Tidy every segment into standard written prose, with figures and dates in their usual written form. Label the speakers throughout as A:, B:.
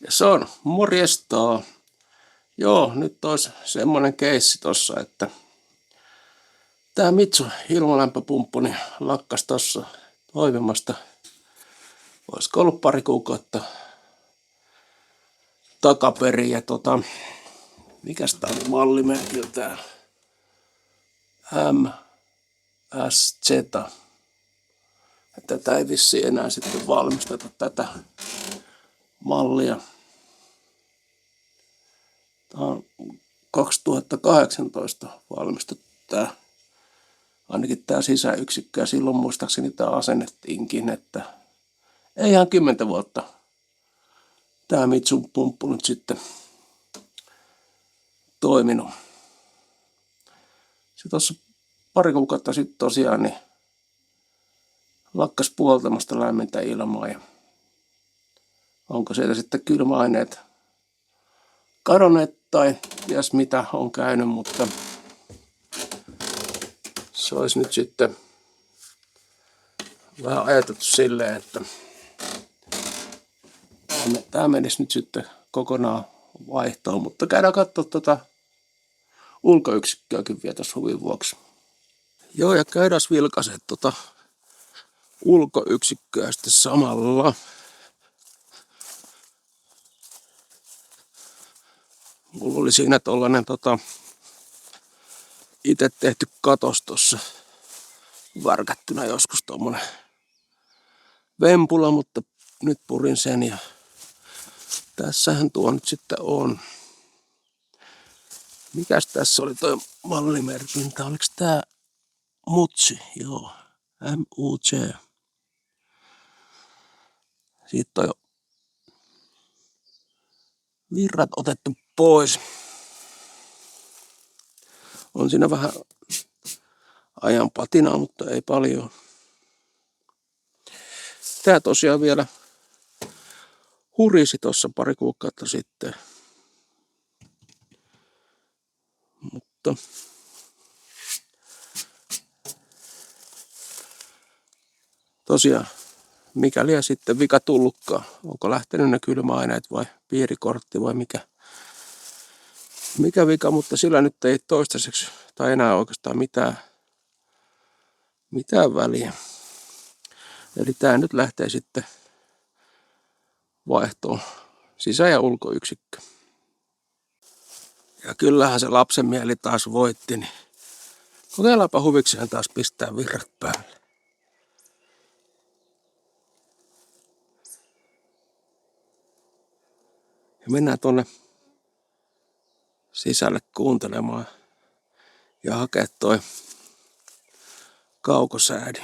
A: Ja se on morjestaa. Joo, nyt olisi semmonen keissi tossa, että tää Mitsu ilmalämpöpumppu niin lakkas tossa toimimasta. Olisiko ollut pari kuukautta takaperin ja mikäs tää oli mallimerkiltään? MSZ. Tätä ei vissiin enää sitten valmisteta tätä mallia. Tää on 2018 valmistettu tää. Ainakin tää sisäyksikkö ja silloin muistaakseni tää asennettiinkin, että ei ihan 10 vuotta tää Mitsun pumppu nyt sitten toiminut. Se tuossa pari kuukautta sitten tosiaan niin lakkas puoltamasta lämmintä ilmaa ja onko sieltä sitten kylmäaineet kadonneet tai ties mitä on käynyt, mutta se olisi nyt sitten vähän ajateltu silleen, että tämä menisi nyt sitten kokonaan vaihtoon, mutta käydään katsoa ulkoyksikköäkin vielä tässä huvin vuoksi. Joo, ja käydään vilkaisemaan ulkoyksikköä sitten samalla. Mulla oli siinä tollanen itse tehty katos tossa värkättynä joskus tommonen vempula, mutta nyt purin sen ja tässähän tuo nyt sitten on. Mikäs tässä oli toi mallimerkintä? Oliks tää Mutsi? Joo, MUC. Siitä on jo virrat otettu pois. On siinä vähän ajan patinaa, mutta ei paljon. Tää tosiaan vielä hurisi tossa pari kuukautta sitten. Mutta tosiaan, mikäli sitten vika tullutkaan. Onko lähtenyt ne kylmäaineet vai piirikortti vai mikä vika, mutta sillä nyt ei toistaiseksi tai enää oikeastaan mitään väliä. Eli tää nyt lähtee sitten vaihtoon sisä- ja ulkoyksikkö. Ja kyllähän se lapsen mieli taas voitti, niin kokeillaanpa huvikseen taas pistää virrat päälle. Ja mennään tonne sisälle kuuntelemaan ja hakea toi kaukosäädi.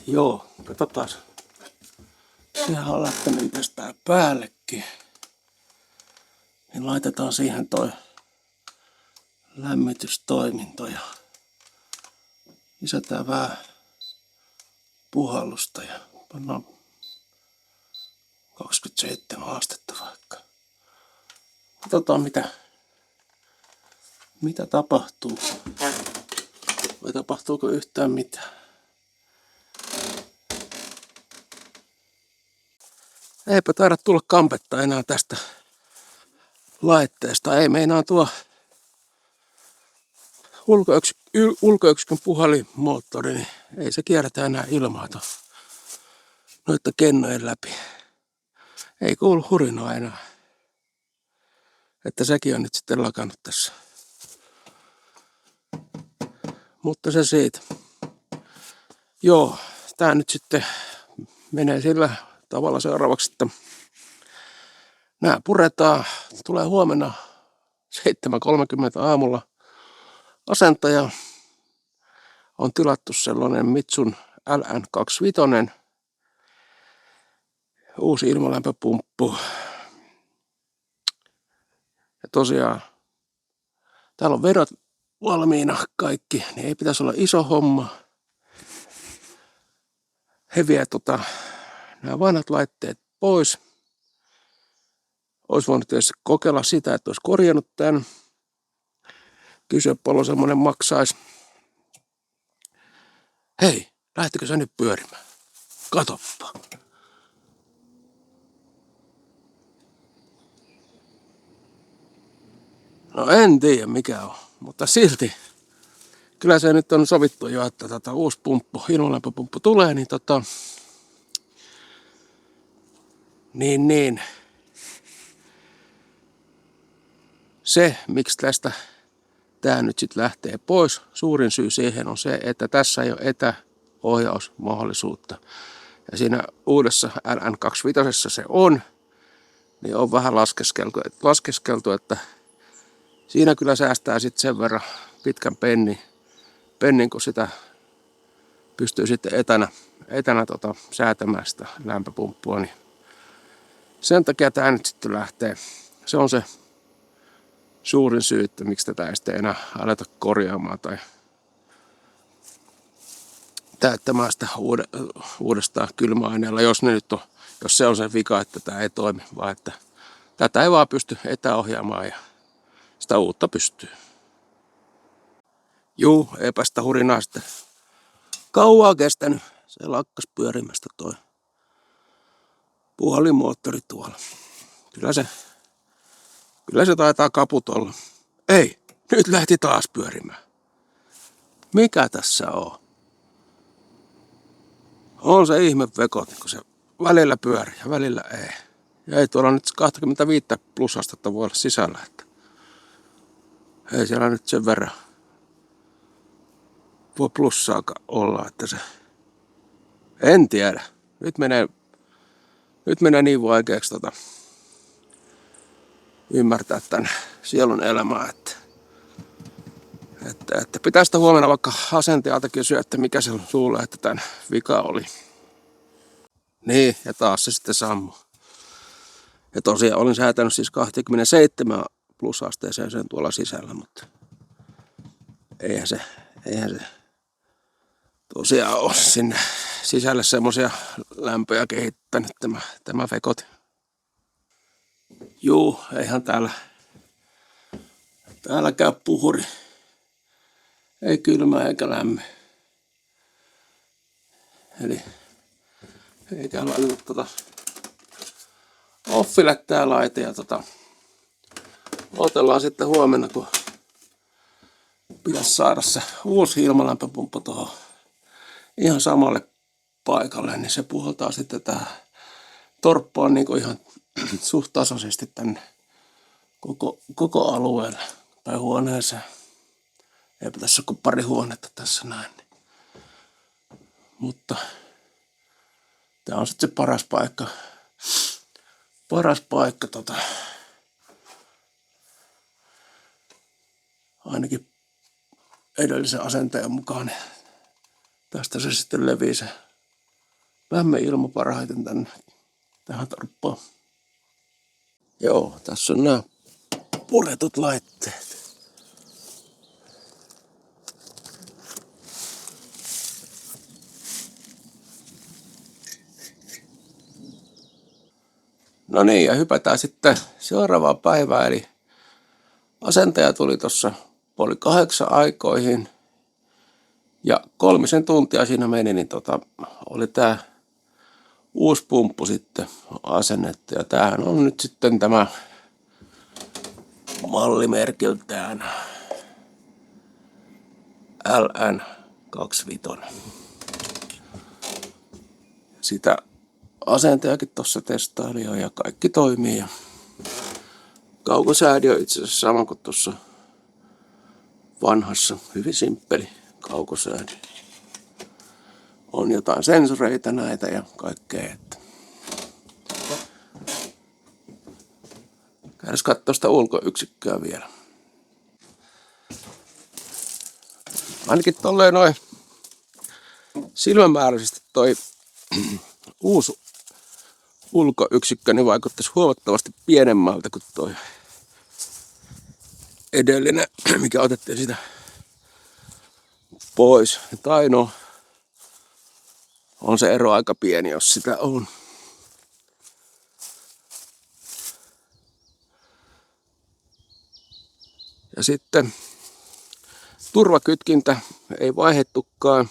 A: Joo, katsotaan. Sehän on lähtenyt itsestään päällekin. Niin laitetaan siihen toi lämmitystoiminto ja lisätään vähän puhallusta ja pannaan 27 astetta vaikka. Katsotaan mitä tapahtuu. Vai tapahtuuko yhtään mitään. Eipä taida tulla kampetta enää tästä laitteesta. Ei meinaa tuo ulkoyksikön puhalimoottori, niin ei se kierrätä enää ilmaa noita kennojen läpi. Ei kuulu hurinaa enää. Että sekin on nyt sitten lakannut tässä. Mutta se siitä. Joo, tää nyt sitten menee sillä tavalla seuraavaksi, että nää puretaan. Tulee huomenna 7.30 aamulla asentaja. On tilattu sellainen Mitsun LN25. Uusi ilmalämpöpumppu. Ja tosiaan täällä on vedot valmiina kaikki, niin ei pitäisi olla iso homma. He vie nämä vanhat laitteet pois. Olisi voinut tietysti kokeilla sitä, että olisi korjannut tämän. Kysyä paljon semmonen maksaisi. Hei, lähtikö sä nyt pyörimään? Katoppa. No en tiedä mikä on, mutta silti. Kyllä se nyt on sovittu jo, että uusi pumppu, ilmalämpöpumppu tulee, niin niin. Se, miksi tästä tää nyt sitten lähtee pois, suurin syy siihen on se, että tässä ei ole etäohjausmahdollisuutta. Ja siinä uudessa LN25 se on, niin on vähän laskeskeltu, että siinä kyllä säästää sitten sen verran pitkän pennin, kun sitä pystyy sitten etänä säätämään sitä lämpöpumppua, niin sen takia tämä nyt sitten lähtee. Se on se suurin syy, että miksi tätä ei sitten enää aleta korjaamaan tai täyttämään sitä uudestaan kylmäaineella, jos se on se vika, että tämä ei toimi, vaan että tätä ei vaan pysty etäohjaamaan ja sitä uutta pystyy. Juu, eipä sitä hurinaa sitten kauaa kestänyt. Se lakkas pyörimästä toi puhalimoottori tuolla. Kyllä se taitaa kaput olla. Ei, nyt lähti taas pyörimään. Mikä tässä on? On se ihme vekot, kun se välillä pyörii ja välillä ei. Ja ei tuolla nyt 25 plusastetta voi olla sisällä. Että ei siellä nyt sen verran voi plussaakaan olla, että se... En tiedä. Nyt menee niin vaikeaksi ymmärtää tämän sielun elämää, että pitää sitä huomenna vaikka asentajalta kysyä, että mikä se luulee, että tämän vika oli. Niin, ja taas se sitten sammuu. Ja tosiaan olin säätänyt siis 27 plusasteeseen sen tuolla sisällä, mutta eihän se tosiaan ole sinne sisälle semmosia lämpöjä kehittänyt tämä vekot. Juu, eihän täällä käy puhuri. Ei kylmä eikä lämmin. Eli eikä laiteta offille tää laite ja otellaan sitten huomenna, kun pitäisi saada se uusi ilmalämpöpumppu tuohon ihan samalle paikalle, niin se puhaltaa sitten tää torppaan niin ihan suht tasaisesti tänne koko alueelle tai huoneeseen. Eipä tässä ole kuin pari huonetta tässä näin. Mutta tää on sitten se paras paikka ainakin edellisen asentajan mukaan. Niin tästä se sitten levii se lämmin ilma parhaiten tähän torppaan. Joo, tässä on nämä puretut laitteet. No niin, ja hypätään sitten seuraavaan päivään, eli asentaja tuli tuossa 7:30 aikoihin ja 3 tuntia siinä meni, niin oli tää uusi pumppu sitten asennettu ja tämähän on nyt sitten tämä mallimerkiltään LN25. Sitä asentajakin tuossa testaili jo ja kaikki toimii. Ja kaukosäädi on itse asiassa sama kuin tuossa vanhassa, hyvin simppeli kaukosäädi. On jotain sensoreita näitä ja kaikkea. Käydään katsoa sitä ulkoyksikköä vielä. Ainakin tolleen noin silmämääräisesti toi uusi ulkoyksikkö niin vaikuttaisi huomattavasti pienemmältä kuin toi edellinen, mikä otettiin sitä pois. Tai no, on se ero aika pieni, jos sitä on. Ja sitten turvakytkintä ei vaihdettukaan.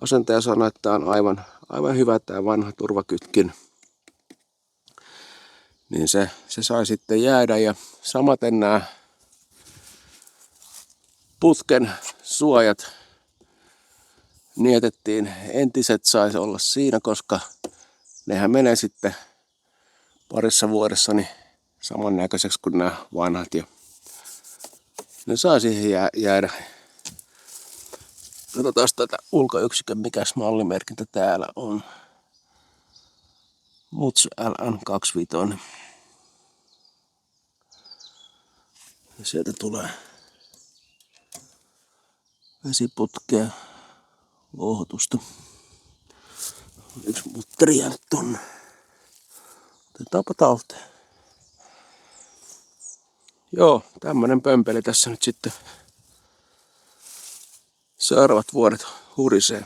A: Asentaja sanoi, että tämä on aivan hyvä tämä vanha turvakytkin. Niin se sai sitten jäädä ja samaten nämä putken suojat nietettiin. Entiset saisi olla siinä, koska nehän menee sitten parissa vuodessa niin samannäköiseksi kuin nämä vanhat. Ja ne saa siihen jäädä. Katsotaan tätä ulkoyksikön, mikäs mallimerkintä täällä on. Mutsu LN25. Ja sieltä tulee vesiputkea, louhotusta. Yksi mutteri jäänyt tonne. Otetaanpa talteen. Joo, tämmönen pömpeli tässä nyt sitten seuraavat vuodet hurisee.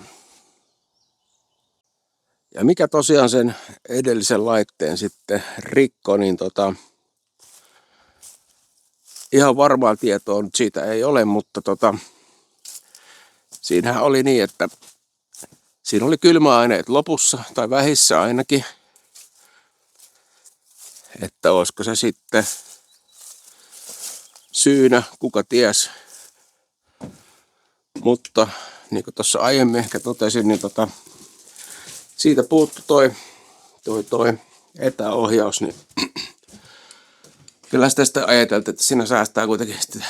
A: Ja mikä tosiaan sen edellisen laitteen sitten rikko, niin ihan varmaa tietoa nyt siitä ei ole, mutta siinähän oli niin, että siinä oli kylmäaineet lopussa, tai vähissä ainakin. Että olisiko se sitten syynä, kuka ties. Mutta niin kuin tuossa aiemmin ehkä totesin, niin siitä puuttu toi etäohjaus, niin kyllä sitä ajateltiin, että siinä säästää kuitenkin sitten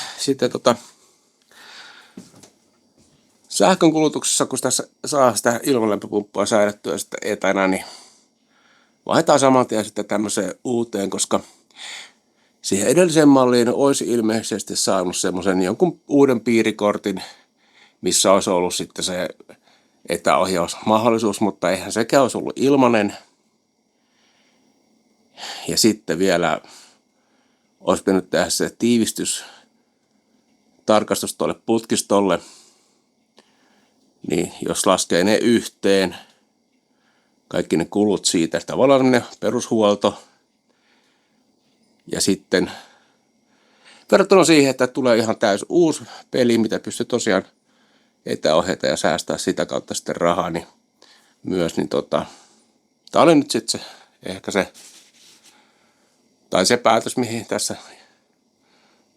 A: sähkönkulutuksessa, kun tässä saa sitä ilmanlämpöpumppua säädettyä sitten etänä, niin vaihdetaan saman tien sitten tämmöiseen uuteen, koska siihen edelliseen malliin olisi ilmeisesti saanut semmoisen jonkun uuden piirikortin, missä olisi ollut sitten se etäohjausmahdollisuus, mutta eihän sekään olisi ollut ilmainen. Ja sitten vielä olisi pitänyt tehdä se tiivistystarkastus tuolle putkistolle. Niin jos laskee ne yhteen, kaikki ne kulut siitä, tavallaan ne perushuolto. Ja sitten verrattuna siihen, että tulee ihan täys uusi peli, mitä pystyy tosiaan etäohjata ja säästää sitä kautta sitten rahaa, niin myös, niin tää oli nyt sitten ehkä se, tai se päätös, mihin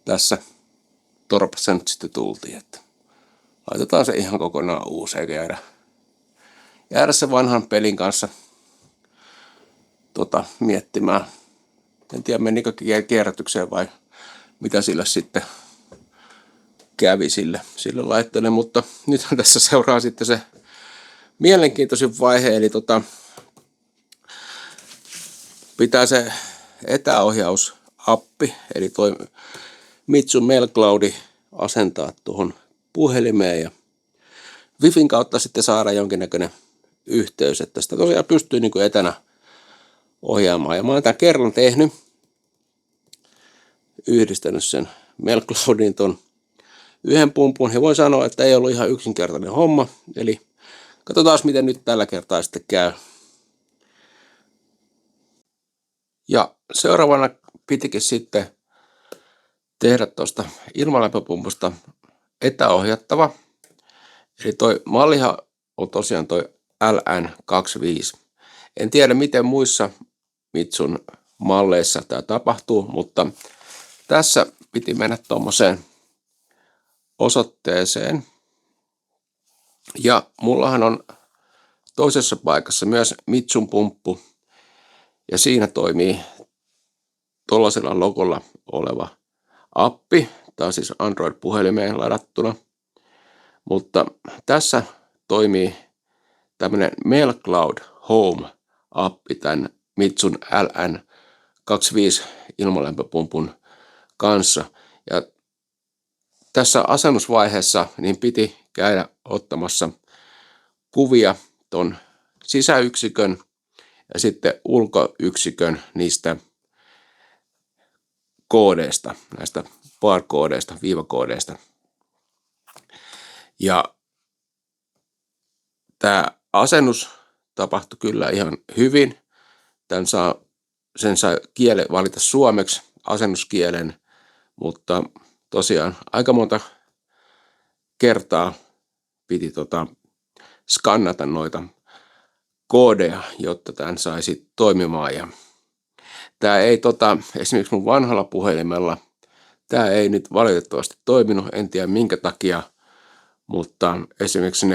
A: tässä torpassa nyt sitten tultiin, että laitetaan se ihan kokonaan uusi, eikä jäädä se vanhan pelin kanssa miettimään. En tiedä, menikö kierrätykseen vai mitä sillä sitten kävi sille laitteelle, mutta nythän tässä seuraa sitten se mielenkiintoisin vaihe, eli pitää se etäohjausappi, eli toi Mitsun MailCloud asentaa tuohon puhelimeen ja Wifin kautta sitten saada jonkinnäköinen yhteys, että sitä tosiaan pystyy niin kuin etänä ohjaamaan. Ja mä oon tämän kerran tehnyt, yhdistänyt sen MailCloudin ton yhden pumpun, ja voin sanoa, että ei ollut ihan yksinkertainen homma, eli katsotaan miten nyt tällä kertaa sitten käy. Ja seuraavana pitikin sitten tehdä tuosta ilmalämpöpumpusta etäohjattava, eli toi mallihan on tosiaan toi LN25. En tiedä miten muissa Mitsun malleissa tämä tapahtuu, mutta tässä piti mennä tuommoiseen osoitteeseen. Ja mullahan on toisessa paikassa myös Mitsun pumppu. Ja siinä toimii tuollaisella logolla oleva appi. Tämä on siis Android-puhelimeen ladattuna. Mutta tässä toimii tämmöinen MailCloud Home-appi tämän Mitsun LN25 ilmalämpöpumpun kanssa. Ja tässä asennusvaiheessa niin piti käydä ottamassa kuvia ton sisäyksikön ja sitten ulkoyksikön niistä koodeista, näistä barkoodeista, viivakoodeista. Ja tämä asennus tapahtui kyllä ihan hyvin. Sen sai kielen valita suomeksi, asennuskielen, mutta tosiaan aika monta kertaa piti skannata noita koodeja, jotta tämän saisi toimimaan. Ja tämä ei esimerkiksi mun vanhalla puhelimella Tämä ei nyt valitettavasti toiminut, en tiedä minkä takia, mutta esimerkiksi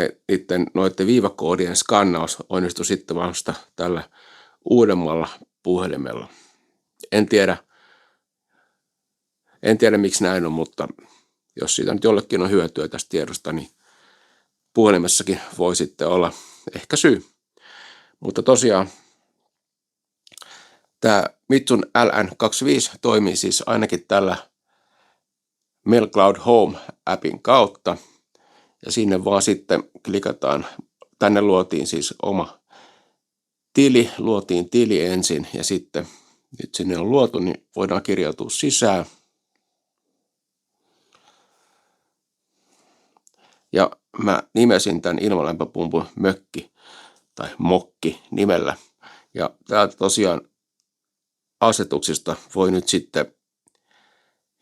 A: noiden viivakoodien skannaus onnistui sitten vasta tällä uudemmalla puhelimella. En tiedä miksi näin on, mutta jos siitä nyt jollekin on hyötyä tästä tiedosta, niin puhelimessakin voi sitten olla ehkä syy. Mutta tosiaan tämä Mitsun LN25 toimii siis ainakin tällä Mail Cloud Home-appin kautta. Ja sinne vaan sitten klikataan, tänne luotiin siis oma tili, luotiin tili ensin ja sitten nyt sinne on luotu, niin voidaan kirjautua sisään. Ja mä nimesin tämän ilmalämpöpumpun mökki tai mokki nimellä. Ja täältä tosiaan asetuksista voi nyt sitten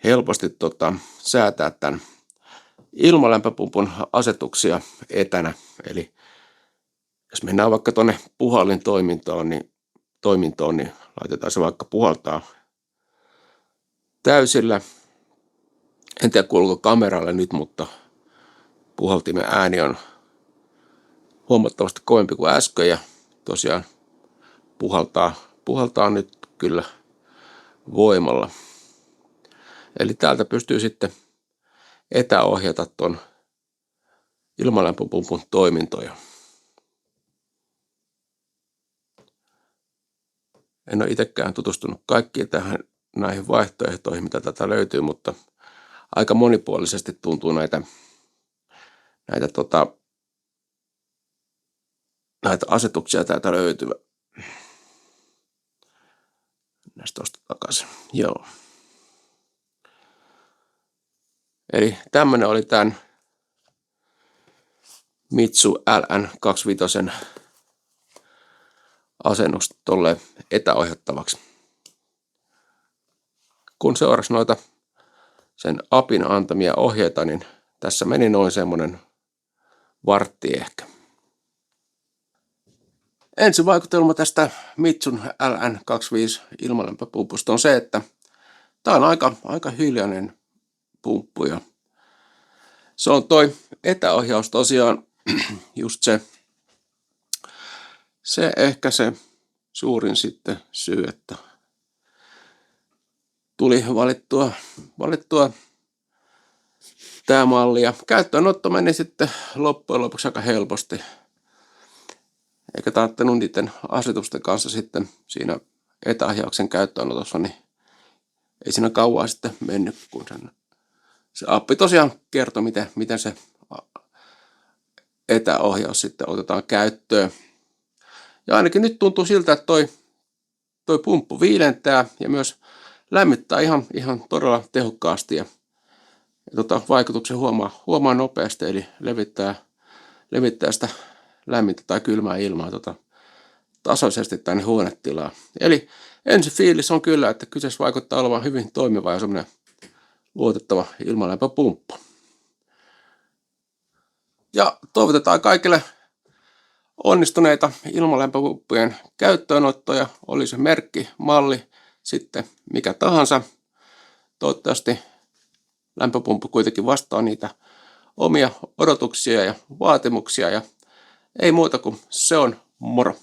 A: helposti säätää tämän ilmalämpöpumpun asetuksia etänä. Eli jos mennään vaikka tuonne puhallintoimintoon, niin laitetaan se vaikka puhaltaa täysillä. En tiedä kuuluuko kameralle nyt, mutta puhaltimen ääni on huomattavasti kovempi kuin äsken ja tosiaan puhaltaa nyt kyllä voimalla. Eli täältä pystyy sitten etäohjata tuon ilmalämpöpumpun toimintoja. En ole itsekään tutustunut kaikkiin näihin vaihtoehtoihin, mitä tätä löytyy, mutta aika monipuolisesti tuntuu näitä asetuksia täältä löytyvä. Näistä tuosta takaisin. Joo. Eli tämmöinen oli tämän Mitsu LN25 asennus tolle etäohjattavaksi. Kun seurasi noita sen appin antamia ohjeita, niin tässä meni noin semmoinen vartti ehkä. Ensivaikutelma tästä Mitsun LN25 ilmalämpöpumpusta on se, että tämä on aika hiljainen pumppu ja se on toi etäohjaus tosiaan just se ehkä se suurin sitten syy, että tuli valittua tämä malli ja käyttöönotto meni sitten loppujen lopuksi aika helposti. Eikä tarvittanut niiden asetusten kanssa sitten siinä etäohjauksen käyttöönotossa, niin ei siinä kauaa sitten mennyt, kun se appi tosiaan kertoi, miten se etäohjaus sitten otetaan käyttöön. Ja ainakin nyt tuntuu siltä, että toi pumppu viilentää ja myös lämmittää ihan todella tehokkaasti ja vaikutuksen huomaa nopeasti, eli levittää sitä lämmintä tai kylmää ilmaa tasaisesti tänne huonetilaan. Eli ensi fiilis on kyllä, että kyseessä vaikuttaa olevan hyvin toimiva ja semmoinen luotettava ilmalämpöpumppu. Ja toivotetaan kaikille onnistuneita ilmalämpöpumppujen käyttöönottoja, oli se merkki, malli, sitten mikä tahansa. Toivottavasti lämpöpumppu kuitenkin vastaa niitä omia odotuksia ja vaatimuksia ja ei muuta kuin se on moro.